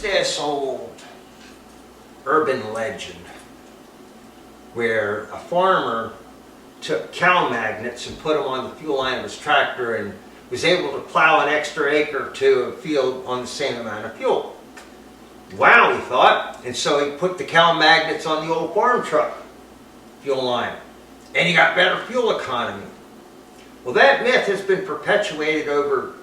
this old urban legend where a farmer took cow magnets and put them on the fuel line of his tractor and was able to plow an extra acre to a field on the same amount of fuel. Wow, he thought. And so he put the cow magnets on the old farm truck fuel line. And he got better fuel economy. Well, that myth has been perpetuated over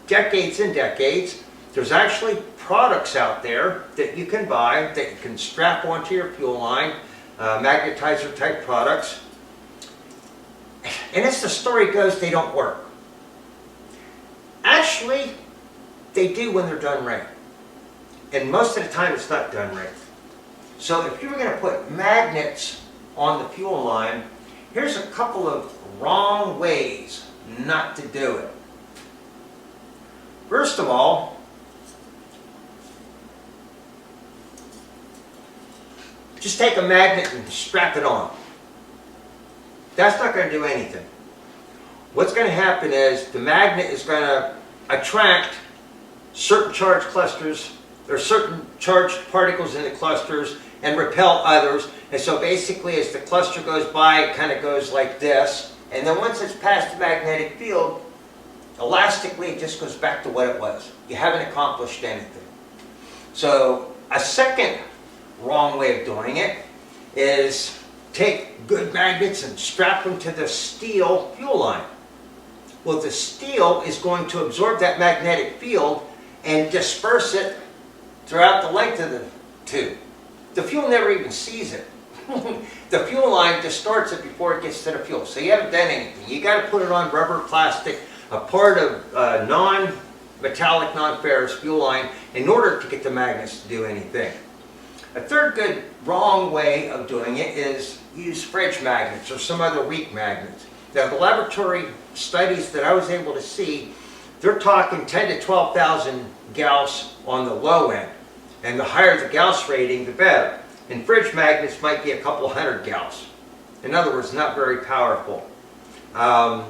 decades and decades. There's actually products out there that you can buy that you can strap onto your fuel line, magnetizer type products. And as the story goes, they don't work. Actually, they do when they're done right. And most of the time it's not done right. So if you were going to put magnets on the fuel line, here's a couple of wrong ways not to do it. First of all, just take a magnet and strap it on. That's not going to do anything. What's going to happen is the magnet is going to attract certain charge clusters or certain charged particles in the clusters and repel others. And so basically as the cluster goes by, it kind of goes like this. And then once it's past the magnetic field, elastically it just goes back to what it was. You haven't accomplished anything. So a second wrong way of doing it is take good magnets and strap them to the steel fuel line. Well, the steel is going to absorb that magnetic field and disperse it throughout the length of the tube. The fuel never even sees it. The fuel line distorts it before it gets to the fuel. So you haven't done anything. You got to put it on rubber, plastic, a part of non-metallic, non-ferrous fuel line in order to get the magnets to do anything. A third good wrong way of doing it is use fridge magnets or some other weak magnets. Now the laboratory studies that I was able to see, they're talking 10 to 12,000 Gauss on the low end. And the higher the Gauss rating, the better. And fridge magnets might be a couple hundred Gauss. In other words, not very powerful. A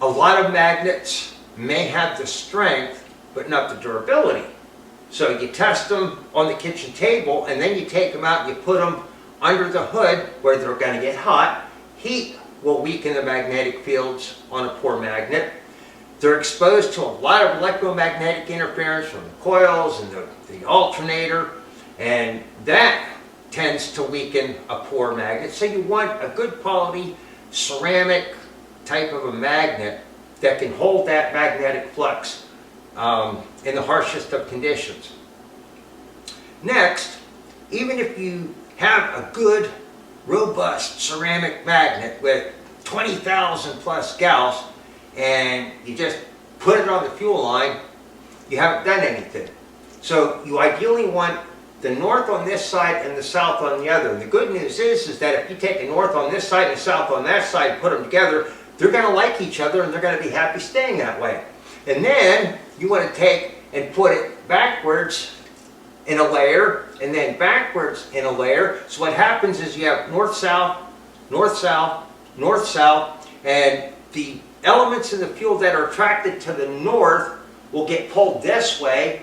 lot of magnets may have the strength, but not the durability. So you test them on the kitchen table, and then you take them out and you put them under the hood where they're going to get hot. Heat will weaken the magnetic fields on a poor magnet. They're exposed to a lot of electromagnetic interference from the coils and the alternator, and that tends to weaken a poor magnet. So you want a good quality ceramic type of a magnet that can hold that magnetic flux in the harshest of conditions. Next, even if you have a good, robust ceramic magnet with 20,000 plus Gauss, and you just put it on the fuel line, you haven't done anything. So you ideally want the north on this side and the south on the other. And the good news is that if you take the north on this side and the south on that side and put them together, they're going to like each other and they're going to be happy staying that way. And then you want to take and put it backwards in a layer and then backwards in a layer. So what happens is you have north-south, north-south, north-south, and the elements in the fuel that are attracted to the north will get pulled this way,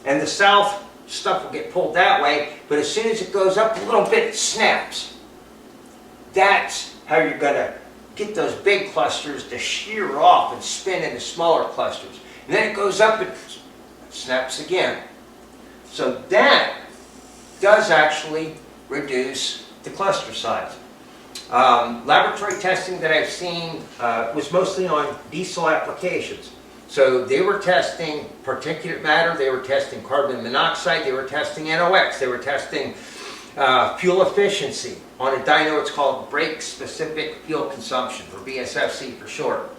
and the south stuff will get pulled that way, but as soon as it goes up a little bit, it snaps. That's how you're going to get those big clusters to shear off and spin into smaller clusters. And then it goes up and snaps again. So that does actually reduce the cluster size. Laboratory testing that I've seen was mostly on diesel applications. So they were testing particulate matter, they were testing carbon monoxide, they were testing NOx, they were testing fuel efficiency on a dyno. It's called brake specific fuel consumption, or BSFC for short.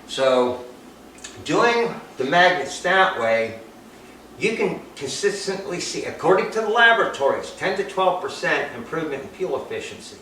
So doing the magnets that way, you can consistently see, according to the laboratories, 10 to 12% improvement in fuel efficiency.